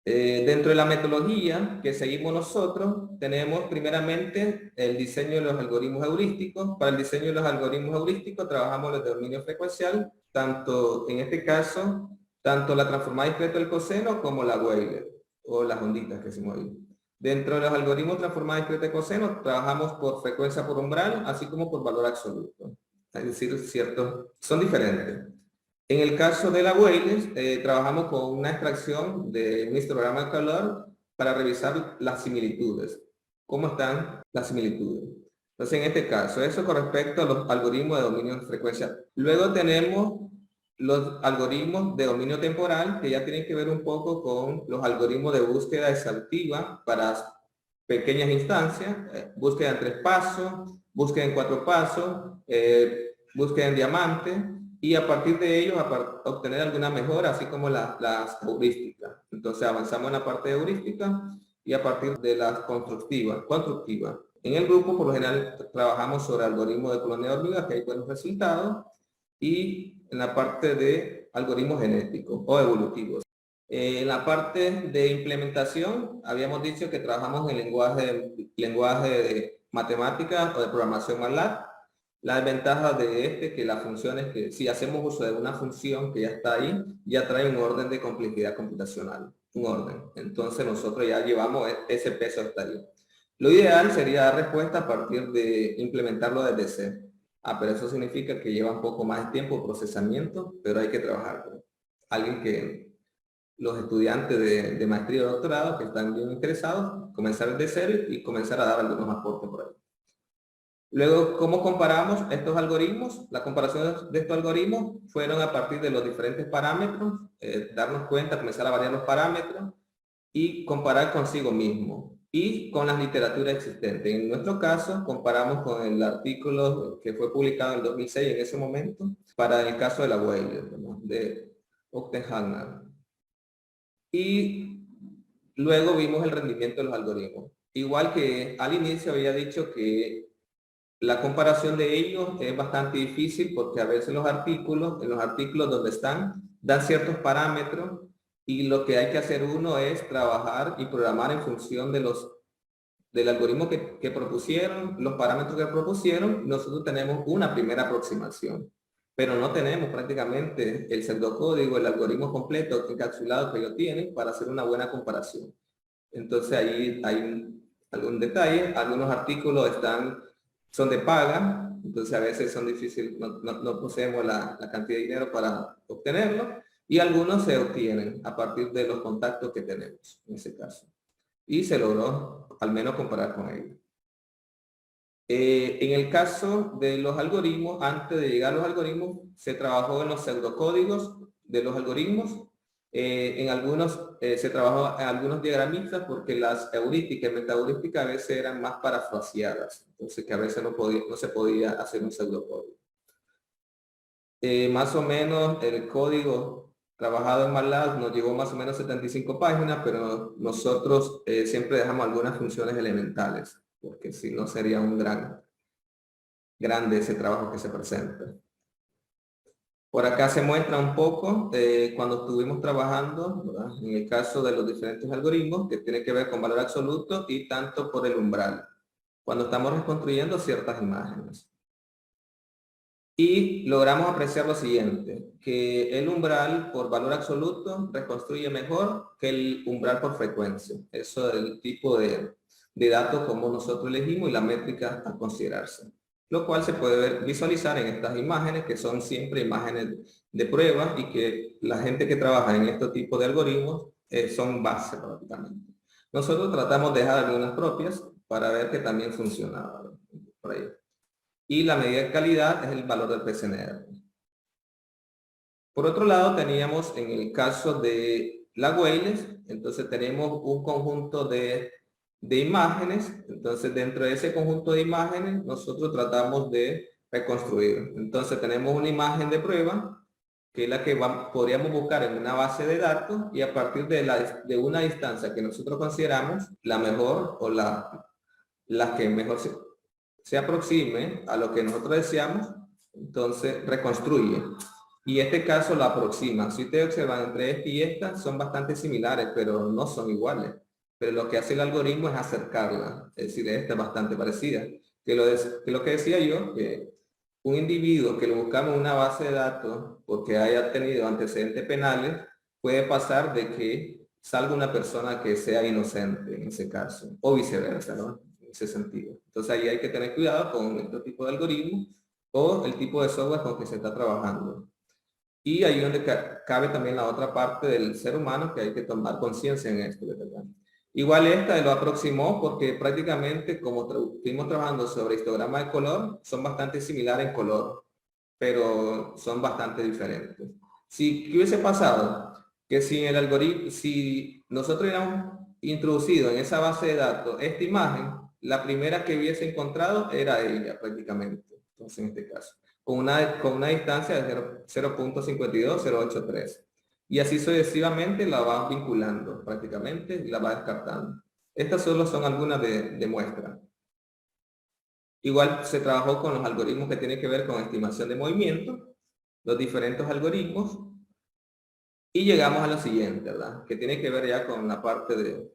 Dentro de la metodología que seguimos nosotros, tenemos primeramente el diseño de los algoritmos heurísticos. Para el diseño de los algoritmos heurísticos trabajamos el dominio frecuencial, tanto en este caso, tanto la transformada discreta del coseno como la Weyler, o las onditas que se mueven. Dentro de los algoritmos transformados discreta de coseno, trabajamos por frecuencia por umbral, así como por valor absoluto. Es decir, son diferentes. En el caso de la Weyler, trabajamos con una extracción de un histograma de color para revisar las similitudes. ¿Cómo están las similitudes? Entonces, en este caso, eso con respecto a los algoritmos de dominio de frecuencia. Luego tenemos los algoritmos de dominio temporal, que ya tienen que ver un poco con los algoritmos de búsqueda exhaustiva para pequeñas instancias, búsqueda en 3 pasos, búsqueda en 4 pasos, búsqueda en diamante, y a partir de ellos obtener alguna mejora, así como las heurísticas. Entonces avanzamos en la parte de heurística y a partir de las constructivas. En el grupo, por lo general, trabajamos sobre algoritmos de colonia de hormigas, que hay buenos resultados, y en la parte de algoritmos genéticos o evolutivos. En la parte de implementación, habíamos dicho que trabajamos en lenguaje de matemáticas o de programación MATLAB. La desventaja de que las funciones, que si hacemos uso de una función que ya está ahí, ya trae un orden de complejidad computacional, un orden. Entonces nosotros ya llevamos ese peso hasta ahí. Lo ideal sería dar respuesta a partir de implementarlo desde C. Pero eso significa que lleva un poco más de tiempo procesamiento, pero hay que trabajar con alguien que los estudiantes de maestría o doctorado que están bien interesados, comenzar desde cero y comenzar a dar algunos aportes por ahí. Luego, ¿cómo comparamos estos algoritmos? La comparación de estos algoritmos fueron a partir de los diferentes parámetros, darnos cuenta, comenzar a variar los parámetros y comparar consigo mismo y con las literaturas existentes. En nuestro caso, comparamos con el artículo que fue publicado en 2006 en ese momento, para el caso de la Weyler, ¿no?, de Ochtenheimer. Y luego vimos el rendimiento de los algoritmos. Igual que al inicio había dicho que la comparación de ellos es bastante difícil porque a veces en los artículos donde están, dan ciertos parámetros y lo que hay que hacer uno es trabajar y programar en función de del algoritmo que propusieron, los parámetros que propusieron. Nosotros tenemos una primera aproximación, pero no tenemos prácticamente el pseudocódigo, el algoritmo completo encapsulado que ellos tienen para hacer una buena comparación. Entonces ahí hay algún detalle, algunos artículos son de paga, entonces a veces son difíciles, no poseemos la cantidad de dinero para obtenerlo, y algunos se obtienen a partir de los contactos que tenemos en ese caso. Y se logró al menos comparar con ellos. En el caso de los algoritmos, antes de llegar a los algoritmos, se trabajó en los pseudocódigos de los algoritmos. En algunos se trabajó en algunos diagramistas porque las heurísticas y metaheurísticas a veces eran más parafraseadas, entonces que a veces no se podía hacer un pseudocódigo. Más o menos el código trabajado en MATLAB nos llevó más o menos 75 páginas, pero nosotros siempre dejamos algunas funciones elementales, porque si no sería un grande ese trabajo que se presenta. Por acá se muestra un poco cuando estuvimos trabajando, ¿verdad?, en el caso de los diferentes algoritmos que tiene que ver con valor absoluto y tanto por el umbral, cuando estamos reconstruyendo ciertas imágenes. Y logramos apreciar lo siguiente, que el umbral por valor absoluto reconstruye mejor que el umbral por frecuencia. Eso es el tipo de datos como nosotros elegimos y la métrica a considerarse. Lo cual se puede visualizar en estas imágenes, que son siempre imágenes de prueba y que la gente que trabaja en este tipo de algoritmos son base prácticamente. Nosotros tratamos de dejar algunas propias para ver que también funcionaba por ahí. Y la medida de calidad es el valor del PCNR. Por otro lado, teníamos en el caso de la Weyler, entonces tenemos un conjunto de imágenes. Entonces dentro de ese conjunto de imágenes nosotros tratamos de reconstruir. Entonces tenemos una imagen de prueba que es la que podríamos buscar en una base de datos, y a partir de una distancia que nosotros consideramos la mejor o la que mejor se aproxime a lo que nosotros deseamos, entonces reconstruye. Y este caso lo aproxima. Si ustedes observan, entre esta y esta son bastante similares, pero no son iguales. Pero lo que hace el algoritmo es acercarla. Es decir, esta es bastante parecida. Que lo que decía yo, que un individuo que lo buscamos en una base de datos porque haya tenido antecedentes penales, puede pasar de que salga una persona que sea inocente en ese caso, o viceversa, ¿no?, en ese sentido. Entonces ahí hay que tener cuidado con este tipo de algoritmos o el tipo de software con que se está trabajando. Y ahí donde cabe también la otra parte del ser humano, que hay que tomar conciencia en esto, ¿verdad? Igual esta lo aproximó porque prácticamente como estuvimos trabajando sobre histograma de color, son bastante similares en color, pero son bastante diferentes. ¿Qué hubiese pasado? Que si el algoritmo, si nosotros hubiéramos introducido en esa base de datos esta imagen, la primera que hubiese encontrado era ella prácticamente. Entonces en este caso, con una distancia de 0.52083. Y así sucesivamente la va vinculando prácticamente y la va descartando. Estas solo son algunas de muestras. Igual se trabajó con los algoritmos que tienen que ver con estimación de movimiento, los diferentes algoritmos, y llegamos a lo siguiente, ¿verdad?, que tiene que ver ya con la parte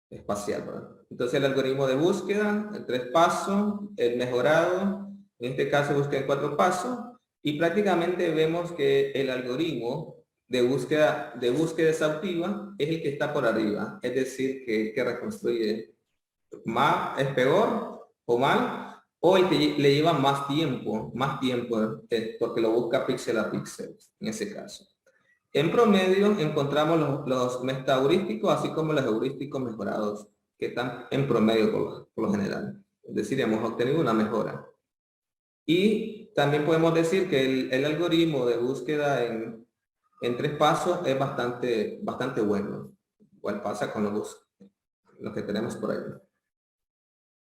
espacial, ¿verdad? Entonces el algoritmo de búsqueda, el 3 pasos, el mejorado, en este caso busca en 4 pasos, y prácticamente vemos que el algoritmo de búsqueda exhaustiva es el que está por arriba, es decir, que reconstruye más, es peor o mal, o el que le lleva más tiempo, porque lo busca píxel a píxel, en ese caso. En promedio encontramos los metaheurísticos, así como los heurísticos mejorados, que están en promedio por lo general. Es decir, hemos obtenido una mejora. Y también podemos decir que el algoritmo de búsqueda en 3 pasos es bastante bueno. Igual pasa con los que tenemos por ahí.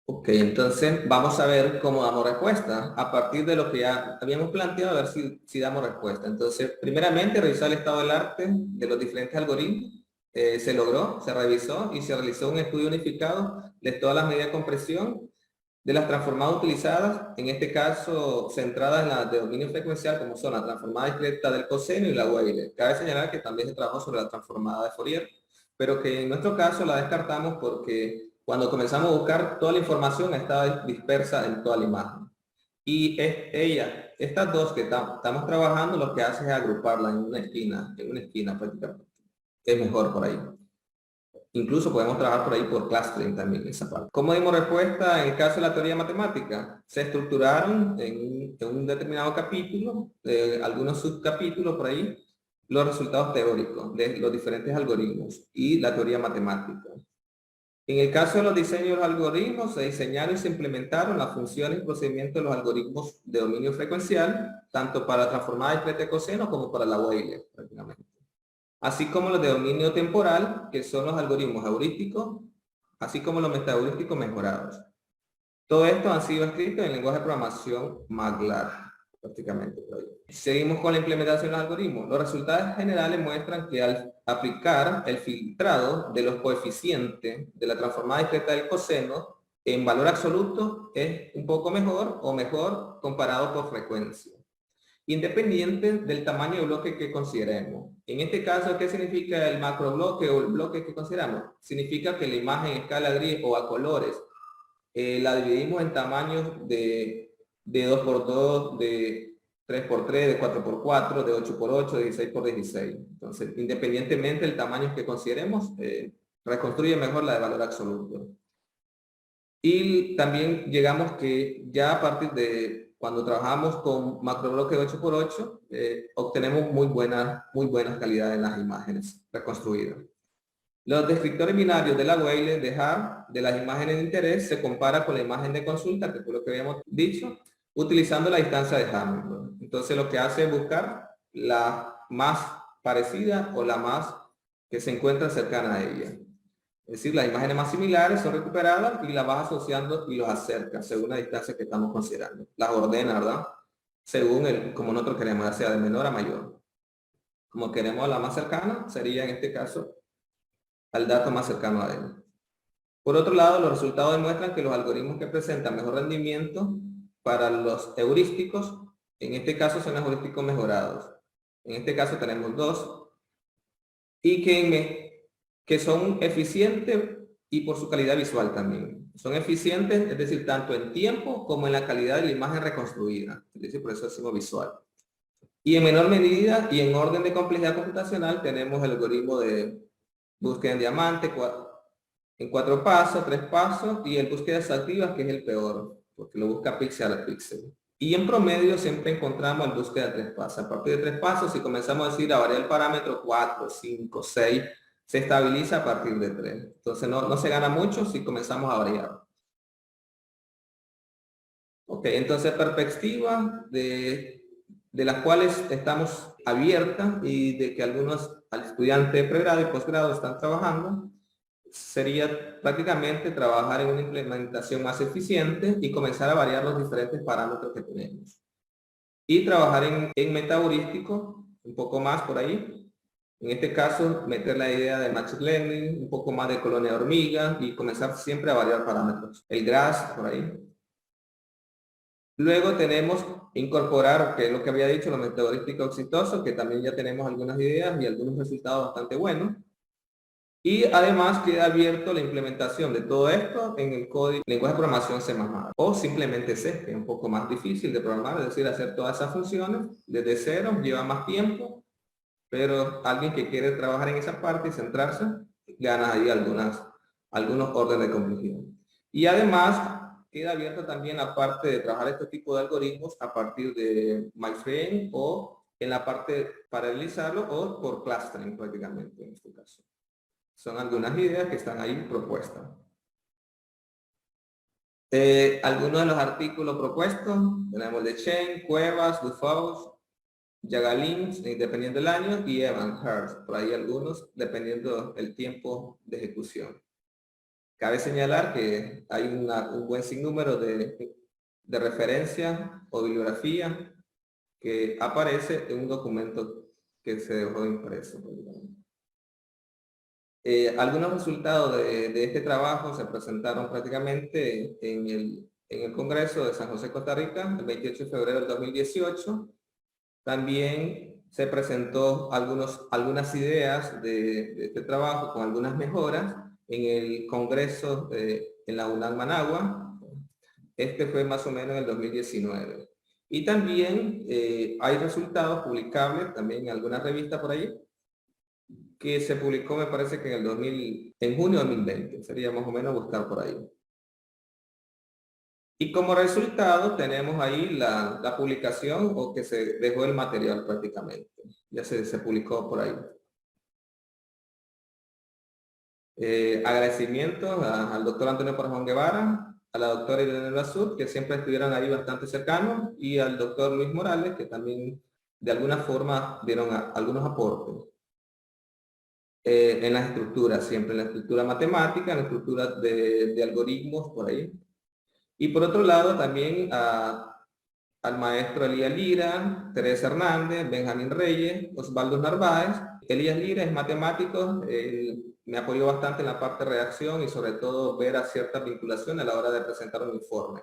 Ok, entonces vamos a ver cómo damos respuesta a partir de lo que ya habíamos planteado, a ver si damos respuesta. Entonces, primeramente, revisar el estado del arte de los diferentes algoritmos. Se logró, se revisó y se realizó un estudio unificado de todas las medidas de compresión de las transformadas utilizadas, en este caso centradas en las de dominio frecuencial, como son la transformada discreta del coseno y la Weyl. Cabe señalar que también se trabajó sobre la transformada de Fourier, pero que en nuestro caso la descartamos porque cuando comenzamos a buscar toda la información estaba dispersa en toda la imagen. Y estas dos que estamos trabajando, lo que hace es agruparla en una esquina prácticamente. Es mejor por ahí. Incluso podemos trabajar por ahí por clustering también esa parte. ¿Cómo dimos respuesta en el caso de la teoría matemática? Se estructuraron en un determinado capítulo, algunos subcapítulos por ahí, los resultados teóricos de los diferentes algoritmos y la teoría matemática. En el caso de los diseños de los algoritmos, se diseñaron y se implementaron las funciones y procedimientos de los algoritmos de dominio frecuencial, tanto para la transformada discreta de coseno como para la Weyl, prácticamente. Así como los de dominio temporal, que son los algoritmos heurísticos, así como los metaheurísticos mejorados. Todo esto han sido escritos en lenguaje de programación MATLAB, prácticamente. Seguimos con la implementación de los algoritmos. Los resultados generales muestran que al aplicar el filtrado de los coeficientes de la transformada discreta del coseno, en valor absoluto es un poco mejor o mejor comparado por frecuencia, independiente del tamaño de bloque que consideremos. En este caso, ¿qué significa el macrobloque o el bloque que consideramos? Significa que la imagen en escala gris o a colores la dividimos en tamaños de 2x2, de 3x3, de 4x4, de 8x8, de 16x16. Entonces, independientemente del tamaño que consideremos, reconstruye mejor la de valor absoluto. Y también llegamos que ya a partir de cuando trabajamos con macrobloque de 8x8, obtenemos muy buenas calidades en las imágenes reconstruidas. Los descriptores binarios de la Weyl de Hart de las imágenes de interés se compara con la imagen de consulta, que fue lo que habíamos dicho, utilizando la distancia de Hamilton. Entonces lo que hace es buscar la más parecida o la más que se encuentra cercana a ella. Es decir, las imágenes más similares son recuperadas y las vas asociando y los acercas según la distancia que estamos considerando. Las ordena, ¿verdad? Según como nosotros queremos, ya sea de menor a mayor. Como queremos la más cercana, sería en este caso al dato más cercano a él. Por otro lado, los resultados demuestran que los algoritmos que presentan mejor rendimiento para los heurísticos, en este caso son los heurísticos mejorados. En este caso tenemos dos, y que son eficientes y por su calidad visual también. Son eficientes, es decir, tanto en tiempo como en la calidad de la imagen reconstruida. Es decir, por eso decimos visual. Y en menor medida y en orden de complejidad computacional tenemos el algoritmo de búsqueda en diamante, en 4 pasos, 3 pasos, y el búsqueda exhaustiva, que es el peor, porque lo busca píxel a píxel. Y en promedio siempre encontramos el búsqueda de 3 pasos. A partir de 3 pasos, si comenzamos a decir a variar el parámetro 4, 5, 6, se estabiliza a partir de 3. Entonces no se gana mucho si comenzamos a variar. Ok, entonces perspectiva de las cuales estamos abiertas y de que algunos estudiantes de pregrado y posgrado están trabajando, sería prácticamente trabajar en una implementación más eficiente y comenzar a variar los diferentes parámetros que tenemos. Y trabajar en metaheurístico, un poco más por ahí. En este caso, meter la idea de Machine Learning, un poco más de colonia de hormiga y comenzar siempre a variar parámetros. El GRASS, por ahí. Luego tenemos incorporar, que es lo que había dicho, los metaheurísticos exitosos, que también ya tenemos algunas ideas y algunos resultados bastante buenos. Y además queda abierto la implementación de todo esto en el código lenguaje de programación C++, o simplemente C, que es un poco más difícil de programar, es decir, hacer todas esas funciones desde cero, lleva más tiempo, pero alguien que quiere trabajar en esa parte y centrarse, gana ahí algunos órdenes de complejidad. Y además queda abierta también la parte de trabajar este tipo de algoritmos a partir de MyFrame o en la parte para realizarlo o por clustering prácticamente en este caso. Son algunas ideas que están ahí propuestas. Algunos de los artículos propuestos, tenemos de Chen, Cuevas, Dufaus, Jagalins, dependiendo del año, y Evan Hurst, por ahí algunos, dependiendo el tiempo de ejecución. Cabe señalar que hay un buen sinnúmero de referencia o bibliografía que aparece en un documento que se dejó impreso. Algunos resultados de este trabajo se presentaron prácticamente en el Congreso de San José, Costa Rica, el 28 de febrero del 2018. También se presentó algunas ideas de este trabajo con algunas mejoras en el Congreso en la UNAM Managua. Este fue más o menos en el 2019. Y también hay resultados publicables también en alguna revista por ahí, que se publicó, me parece que en junio de 2020, sería más o menos buscar por ahí. Y como resultado tenemos ahí la publicación o que se dejó el material prácticamente. Ya se publicó por ahí. Agradecimientos al doctor Antonio Parjón Guevara, a la doctora Irene Lazur, que siempre estuvieron ahí bastante cercanos, y al doctor Luis Morales, que también de alguna forma dieron algunos aportes. En las estructuras, siempre en la estructura matemática, en la estructura de algoritmos, por ahí. Y por otro lado también al maestro Elías Lira, Teresa Hernández, Benjamín Reyes, Osvaldo Narváez. Elías Lira es matemático, me apoyó bastante en la parte de redacción y sobre todo ver a ciertas vinculaciones a la hora de presentar un informe.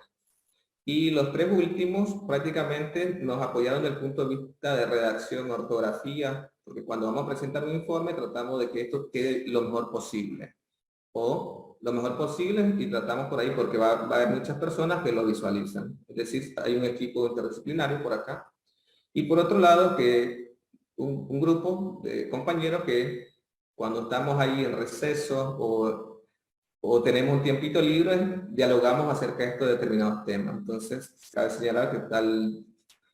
Y los tres últimos prácticamente nos apoyaron desde el punto de vista de redacción, ortografía, porque cuando vamos a presentar un informe tratamos de que esto quede lo mejor posible. O lo mejor posible y tratamos por ahí porque va a haber muchas personas que lo visualizan. Es decir, hay un equipo interdisciplinario por acá. Y por otro lado, que un grupo de compañeros que cuando estamos ahí en receso o tenemos un tiempito libre, dialogamos acerca de estos determinados temas. Entonces, cabe señalar que está el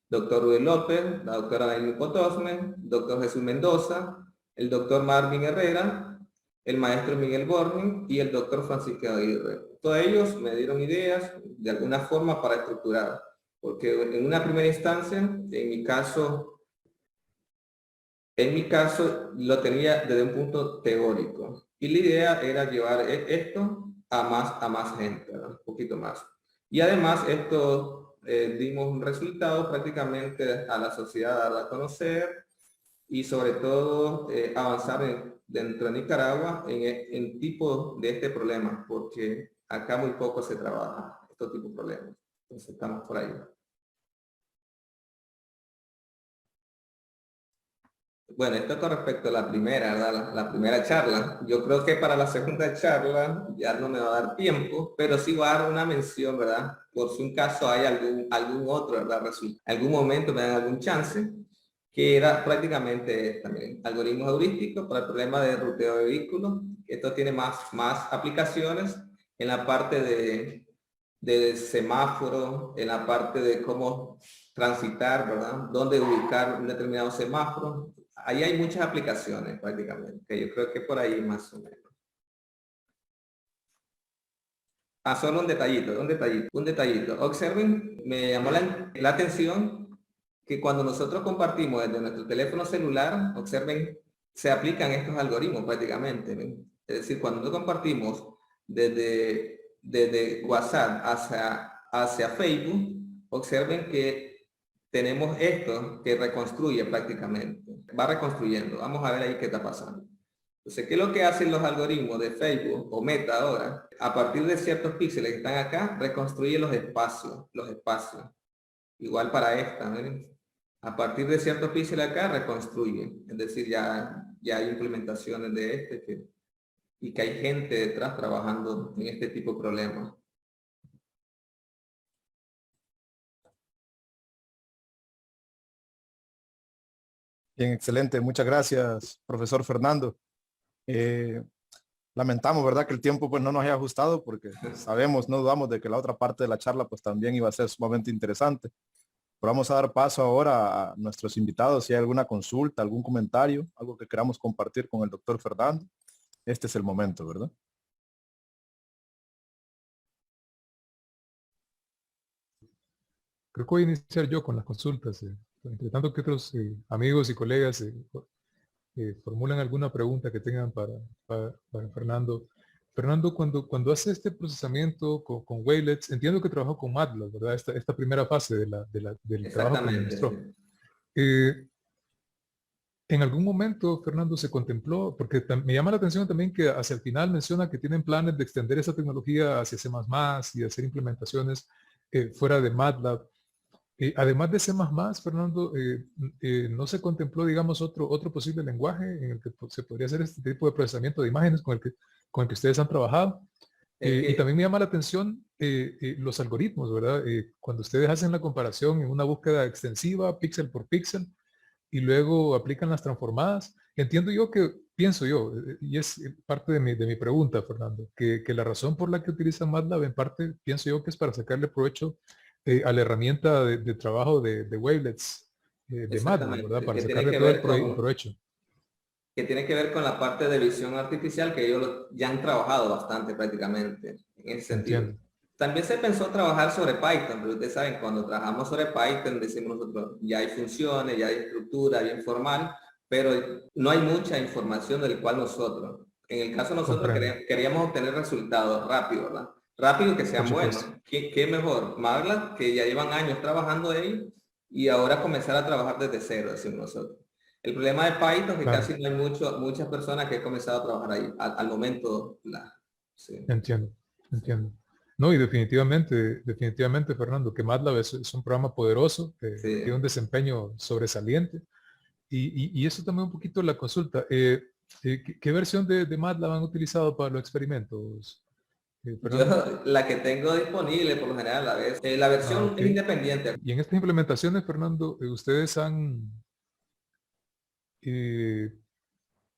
doctor Rudy López, la doctora Nailin Potosme, el doctor Jesús Mendoza, el doctor Marvin Herrera, el maestro Miguel Borgen y el doctor Francisco Aguirre. Todos ellos me dieron ideas de alguna forma para estructurar, porque en una primera instancia, en mi caso lo tenía desde un punto teórico y la idea era llevar esto a más gente, ¿verdad? Un poquito más. Y además esto dimos un resultado prácticamente a la sociedad, a darla a conocer y sobre todo avanzar dentro de Nicaragua en tipo de este problema, porque acá muy poco se trabaja este tipo de problemas. Entonces estamos por ahí. Bueno, esto con respecto a la primera, ¿verdad? La primera charla. Yo creo que para la segunda charla ya no me va a dar tiempo, pero sí va a dar una mención, ¿verdad? Por si un caso hay algún otro, ¿verdad? Algún momento me dan algún chance, que era prácticamente también algoritmos heurísticos para el problema de ruteo de vehículos. Esto tiene más aplicaciones en la parte de semáforo, en la parte de cómo transitar, ¿verdad? Dónde ubicar un determinado semáforo. Ahí hay muchas aplicaciones prácticamente, que yo creo que por ahí más o menos. Solo un detallito. Observen, me llamó la atención que cuando nosotros compartimos desde nuestro teléfono celular, observen, se aplican estos algoritmos prácticamente. ¿Ven? Es decir, cuando nosotros compartimos desde WhatsApp hacia Facebook, observen que tenemos esto que reconstruye prácticamente. Va reconstruyendo. Vamos a ver ahí qué está pasando. Entonces, ¿qué es lo que hacen los algoritmos de Facebook o Meta ahora? A partir de ciertos píxeles que están acá, reconstruye los espacios. Igual para esta, ¿ven? A partir de ciertos píxeles acá, reconstruye. Es decir, ya hay implementaciones de y que hay gente detrás trabajando en este tipo de problemas. Bien, excelente. Muchas gracias, profesor Fernando. Eh, Lamentamos, ¿verdad? Que el tiempo pues no nos haya ajustado porque sabemos, no dudamos de que la otra parte de la charla pues también iba a ser sumamente interesante. Pero vamos a dar paso ahora a nuestros invitados. Si hay alguna consulta, algún comentario, algo que queramos compartir con el doctor Fernando, este es el momento, ¿verdad? creo que voy a iniciar yo con las consultas. Entre tanto que otros amigos y colegas formulan alguna pregunta que tengan para Fernando. Fernando, cuando hace este procesamiento con Wavelets, entiendo que trabajó con MATLAB, ¿verdad? Esta primera fase del trabajo que me Exactamente, mostró. sí. En algún momento, Fernando, se contempló, porque me llama la atención también que hacia el final menciona que tienen planes de extender esa tecnología hacia C++ y de hacer implementaciones fuera de MATLAB. Además de C++, Fernando, ¿no se contempló, digamos, otro posible lenguaje en el que se podría hacer este tipo de procesamiento de imágenes con el que ustedes han trabajado? Y también me llama la atención los algoritmos, ¿verdad? Cuando ustedes hacen la comparación en una búsqueda extensiva, píxel por píxel, y luego aplican las transformadas, entiendo yo que, pienso yo, y es parte de mi pregunta, Fernando, que la razón por la que utilizan MATLAB en parte, pienso yo que es para sacarle provecho a la herramienta de trabajo de Wavelets de MATLAB, ¿verdad? Exactamente, Para que tiene sacarle que todo el ver con, provecho. que tiene que ver con la parte de visión artificial que ellos ya han trabajado bastante prácticamente en ese sentido. Entiendo. También se pensó trabajar sobre Python, pero ustedes saben, cuando trabajamos sobre Python, decimos nosotros, ya hay funciones, ya hay estructura, bien formal, pero no hay mucha información del cual nosotros. En el caso de nosotros Comprendo. queríamos obtener resultados rápidos, ¿verdad? Rápido que Por sean buenos. supuesto. ¿Qué mejor? MATLAB, que ya llevan años trabajando de ello, y ahora comenzar a trabajar desde cero, decimos nosotros. El problema de Python es que Claro. casi no hay muchas personas que han comenzado a trabajar ahí al momento. Sí. Entiendo. Entiendo. No, y definitivamente, Fernando, que MATLAB es un programa poderoso, Sí. tiene un desempeño sobresaliente. Y eso también un poquito la consulta. ¿Qué versión de MATLAB han utilizado para los experimentos, Fernando? Yo la que tengo disponible por lo general la Ah, versión ok. es independiente. Y en estas implementaciones, Fernando, ustedes han, eh,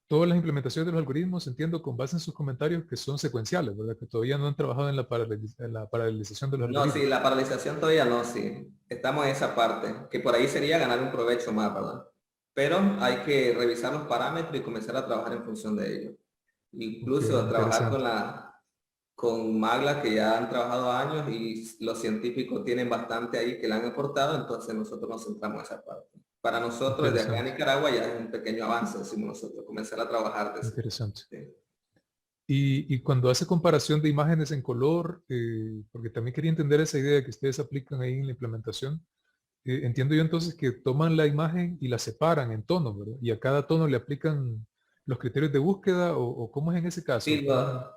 todas las implementaciones de los algoritmos, entiendo, con base en sus comentarios, que son secuenciales, ¿verdad? Que todavía no han trabajado en la paralelización de los No, sí, algoritmos. la paralización todavía no, sí. Estamos en esa parte, que por ahí sería ganar un provecho más, ¿verdad? Pero hay que revisar los parámetros y comenzar a trabajar en función de ellos. Ok, Incluso trabajar interesante. con Magla, que ya han trabajado años y los científicos tienen bastante ahí que le han aportado, entonces nosotros nos centramos en esa parte. Para nosotros, desde acá en Interesante. Nicaragua, ya es un pequeño avance, decimos nosotros, comenzar a trabajar desde. Interesante. Sí. Y cuando hace comparación de imágenes en color, porque también quería entender esa idea que ustedes aplican ahí en la implementación, entiendo yo entonces que toman la imagen y la separan en tonos, ¿verdad? Y a cada tono le aplican los criterios de búsqueda o cómo es en ese caso, Sí, Fernando.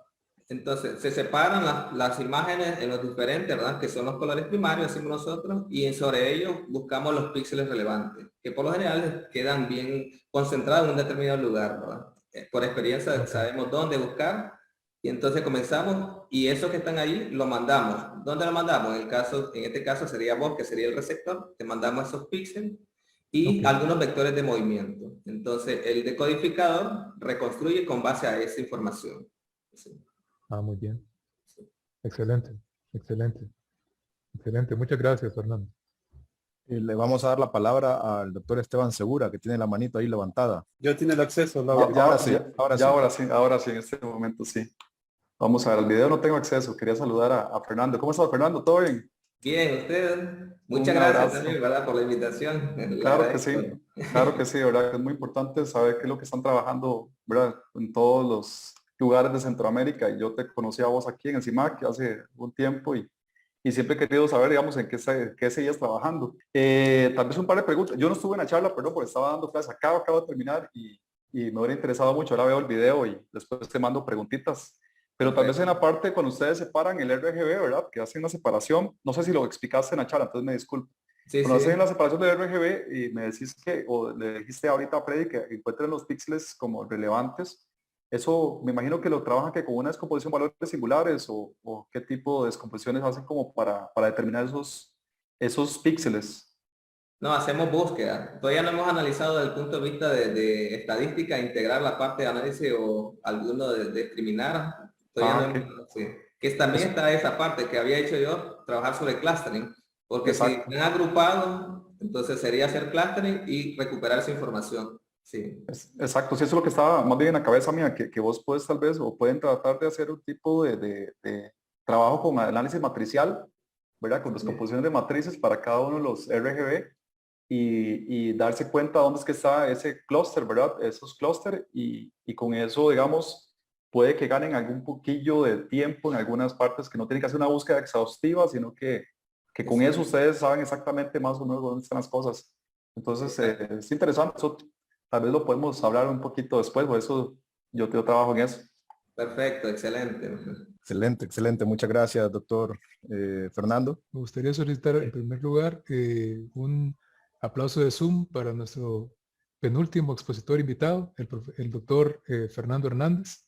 entonces se separan las imágenes en los diferentes, ¿verdad? Que son los colores primarios, decimos nosotros, y sobre ellos buscamos los píxeles relevantes, que por lo general quedan bien concentrados en un determinado lugar, ¿verdad? Por experiencia Ok, sabemos dónde buscar, y entonces comenzamos, y esos que están ahí lo mandamos. ¿Dónde lo mandamos? En este caso sería vos, que sería el receptor, te mandamos esos píxeles y ok. algunos vectores de movimiento. Entonces el decodificador reconstruye con base a esa información. Sí. Ah, muy bien. Excelente, excelente, excelente. Muchas gracias, Fernando. Y le vamos a dar la palabra al doctor Esteban Segura, que tiene la manito ahí levantada. Ya tiene el acceso, Ahora sí, ahora sí. ahora sí, en este momento sí. Vamos a ver, al video no tengo acceso, quería saludar a Fernando. ¿Cómo está Fernando? ¿Todo bien? Bien, usted. Muchas Un gracias abrazo. también, ¿verdad? Por la invitación. Le Sí, agradezco. claro que sí, ¿verdad? Es muy importante saber qué es lo que están trabajando, ¿verdad? En todos los lugares de Centroamérica. Y yo te conocí a vos aquí en el CIMAC hace un tiempo y siempre he querido saber, digamos, en qué seguías trabajando. Tal vez un par de preguntas. Yo no estuve en la charla, perdón, porque estaba dando clases. Acabo de terminar y me hubiera interesado mucho. Ahora veo el video y después te mando preguntitas. Pero tal vez en la parte cuando ustedes separan el RGB, ¿verdad? Que hacen una separación. No sé si lo explicaste en la charla, entonces me disculpo. Sí, Cuando hacen sí. la separación del RGB y me decís que, o le dijiste ahorita a Freddy que encuentren los píxeles como relevantes, eso me imagino que lo trabajan que con una descomposición de valores singulares o qué tipo de descomposiciones hacen como para determinar esos píxeles. No, hacemos búsqueda. Todavía no hemos analizado desde el punto de vista de estadística, integrar la parte de análisis o alguno de discriminar. Todavía Ah, no ok. hemos, sí. Que también Eso, está esa parte que había hecho yo, trabajar sobre clustering. Porque si exacto. están agrupados, entonces sería hacer clustering y recuperar esa información. Sí. Exacto, sí, eso es lo que estaba más bien en la cabeza mía, que vos puedes tal vez o pueden tratar de hacer un tipo de trabajo con análisis matricial ¿verdad? Con descomposición de matrices para cada uno de los RGB y darse cuenta dónde es que está ese clúster, ¿verdad? Esos clúster y con eso, digamos, puede que ganen algún poquillo de tiempo en algunas partes que no tienen que hacer una búsqueda exhaustiva, sino que con eso ustedes saben exactamente más o menos dónde están las cosas. Entonces, es interesante, eso tal vez lo podemos hablar un poquito después, por eso yo trabajo en eso. Perfecto, excelente. Excelente, excelente. Muchas gracias, doctor Fernando. Me gustaría solicitar en primer lugar un aplauso de Zoom para nuestro penúltimo expositor invitado, el doctor Fernando Hernández.